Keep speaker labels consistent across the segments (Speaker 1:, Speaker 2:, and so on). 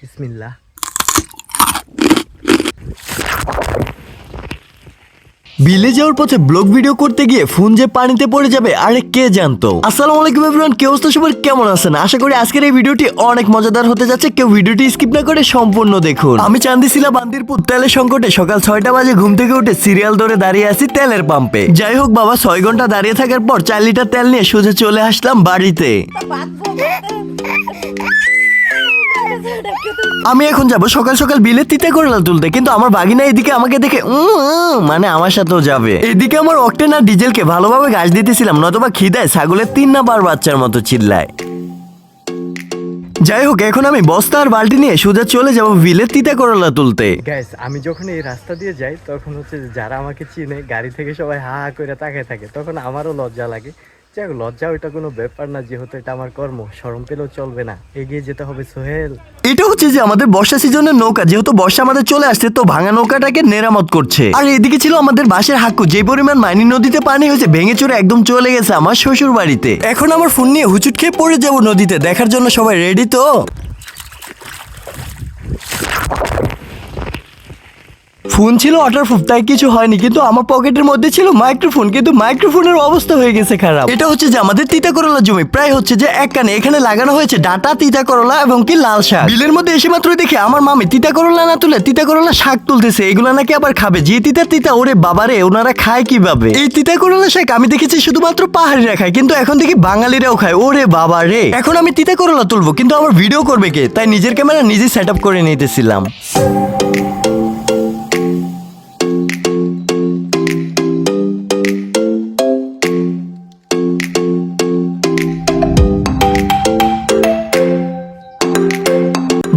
Speaker 1: বিসমিল্লাহ।
Speaker 2: বিলে যাওয়ার পথে ব্লগ ভিডিও করতে গিয়ে ফোন যে পানিতে পড়ে যাবে আরে কে জানতো। আসসালামু আলাইকুম এভরিওয়ান, কে অবস্থা সবার, কেমন আছেন? আশা করি আজকের এই ভিডিওটি অনেক মজাদার হতে যাচ্ছে। কেউ ভিডিওটি স্কিপ না করে সম্পূর্ণ দেখুন। আমি চান্দিশিলা বান্দিরপুর তেলের সংকটে সকাল 6টা বাজে ঘুম থেকে উঠে সিরিয়াল ধরে দাঁড়িয়ে আছি তেলের পাম্পে। যাই হোক বাবা, 6 ঘন্টা দাঁড়িয়ে থাকার পর 4 লিটার তেল নিয়ে সোজা চলে আসলাম বাড়িতে। আমি এখন যাব সকাল সকাল বিলে তিতে করলা তুলতে, কিন্তু আমার বাগিনা এদিকে আমাকে দেখে মানে আমার সাথেও যাবে। এদিকে আমার অক্টেন আর ডিজেলকে ভালোভাবে ঘাস দিতেছিলাম, নয়তোবা খিদায় ছাগলের 3 না 4 বাচ্চার মতো চিল্লায়। যাই হোক, এখন আমি বস্তা আর বালতি নিয়ে সোজা চলে যাব বিলে তিতে করলা তুলতে।
Speaker 1: গাইস, আমি যখন এই রাস্তা দিয়ে যাই তখন হচ্ছে যে যারা আমাকে চিনে গাড়ি থেকে সবাই হা হা করে তাকায় থাকে, তখন আমারও লজ্জা লাগে। যাই হোক, লজ্জা ওইটা কোনো ব্যাপার না, যেহেতু এটা আমার কর্ম, শরম পেলেও চলবে না, এগিয়ে যেতে হবে সোহেল।
Speaker 2: এটা হচ্ছে যে আমাদের বর্ষা সিজনের নৌকা, যেহেতু বর্ষা আমাদের চলে আসছে তো ভাঙা নৌকাটাকে মেরামত করছে। আর এদিকে ছিল আমাদের বাঁশের হাক্কু, যে পরিমাণ মাইনি নদীতে পানি হয়েছে ভেঙে চুরে একদম চলে গেছে আমার শ্বশুর বাড়িতে। এখন আমার ফোন নিয়ে হুচুট খেয়ে পড়ে যাবো নদীতে, দেখার জন্য সবাই রেডি তো? ফোন ছিল ওয়াটারপ্রুফ, তাই কিছু হয়নি, কিন্তু আমার পকেটের মধ্যে ছিল মাইক্রোফোন, কিন্তু মাইক্রোফোনের অবস্থা হয়ে গেছে খারাপ। এটা হচ্ছে যে আমাদের তিতা করলা জমি, প্রায় হচ্ছে যে এক কানে। এখানে লাগানো হয়েছে ডাটা, তিতা করলা এবং কি লাল শাক। বিলের মধ্যে এসে মাত্র দেখে আমার মামি তিতা করলা না তুলে তিতা করলা শাক তুলতেছে, এগুলো নাকি আবার খাবে। যে তিতা তিতা, ওরে বাবারে, ওনারা খায় কিভাবে এই তিতা করলা শাক? আমি দেখেছি শুধুমাত্র পাহাড়িরা খায়, কিন্তু এখন দেখি বাঙালিরাও খায়। ওরে বাবা রে, এখন আমি তিতা করলা তুলবো, কিন্তু আমার ভিডিও করবে কে? তাই নিজের ক্যামেরা নিজে সেট আপ করে নিতেছিলাম।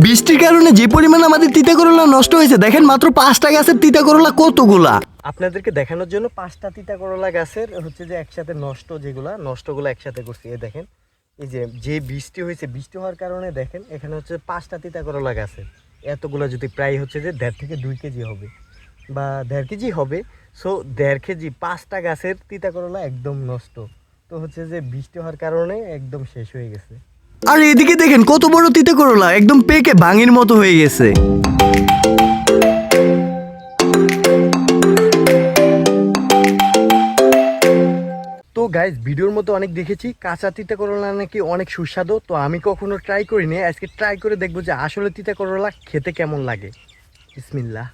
Speaker 2: বৃষ্টির কারণে যে পরিমাণ আমাদের তিতা করলা নষ্ট হয়েছে, দেখেন মাত্র 5টা গাছের তিতা করলা কতগুলা।
Speaker 1: আপনাদেরকে দেখানোর জন্য 5টা তিতা করলা গাছের হচ্ছে যে একসাথে নষ্টগুলো একসাথে করছি। এই দেখেন, এই যে বৃষ্টি হয়েছে, বৃষ্টি হওয়ার কারণে দেখেন এখানে হচ্ছে 5টা তিতা করলা গাছের এতগুলো যদি প্রায় হচ্ছে যে 1.5 থেকে 2 কেজি হবে বা 1.5 কেজি হবে। সো 1.5 কেজি 5টা গাছের তিতা করলা একদম নষ্ট। তো হচ্ছে যে বৃষ্টি হওয়ার কারণে একদম শেষ হয়ে গেছে।
Speaker 2: আর এদিকে দেখেন কত বড় তিতা করলা, একদম পেকে ভাঙির মতো হয়ে গেছে।
Speaker 1: তো গাইজ, ভিডিওর মতো অনেক দেখেছি কাঁচা তিতা করলা নাকি অনেক সুস্বাদু, তো আমি কখনো ট্রাই করিনি, আজকে ট্রাই করে দেখবো যে আসলে তিতা করলা খেতে কেমন লাগে। বিসমিল্লাহ।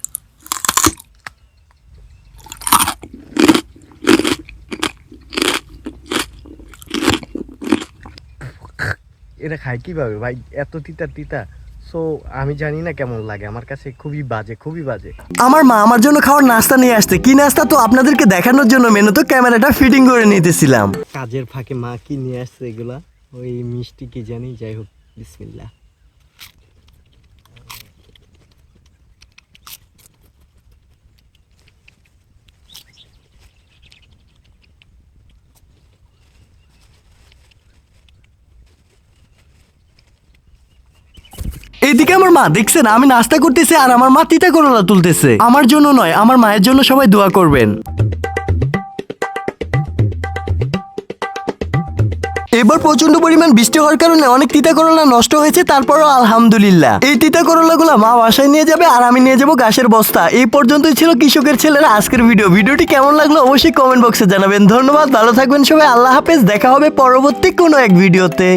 Speaker 1: এটা খায় কিভাবে ভাই, এত তিতা তিতা? সো আমি জানি না কেমন লাগে, আমার কাছে খুবই বাজে, খুবই বাজে।
Speaker 2: আমার মা আমার জন্য খাওয়ার নাস্তা নিয়ে আসছে। কি নাস্তা তো আপনাদেরকে দেখানোর জন্য মেনু তো ক্যামেরাটা ফিটিং করে নিতেছিলাম।
Speaker 1: কাজের ফাঁকে মা কি নিয়ে আসছে এগুলা, ওই মিষ্টি কি জানি, যাই হোক বিসমিল্লাহ।
Speaker 2: এইদিকে আমার মা দেখছেন আমি নাস্তা করতেছি আর আমার মা তিতা করলা তুলতেছে। আমার জন্য নয়, আমার মায়ের জন্য সবাই দোয়া করবেন। এবার প্রচন্ড পরিমাণ বৃষ্টি হওয়ার কারণে অনেক তিতা করলা নষ্ট হয়েছে, তারপরও আলহামদুলিল্লাহ। এই তিতা করলাগুলো মা বাসায় নিয়ে যাবে আর আমি নিয়ে যাবো ঘাসের বস্তা। এই পর্যন্তই ছিল কৃষকের ছেলেরা আজকের ভিডিওটি কেমন লাগলো অবশ্যই কমেন্ট বক্সে জানাবেন। ধন্যবাদ, ভালো থাকবেন সবাই, আল্লাহ হাফেজ, দেখা হবে পরবর্তী কোনো এক ভিডিওতে।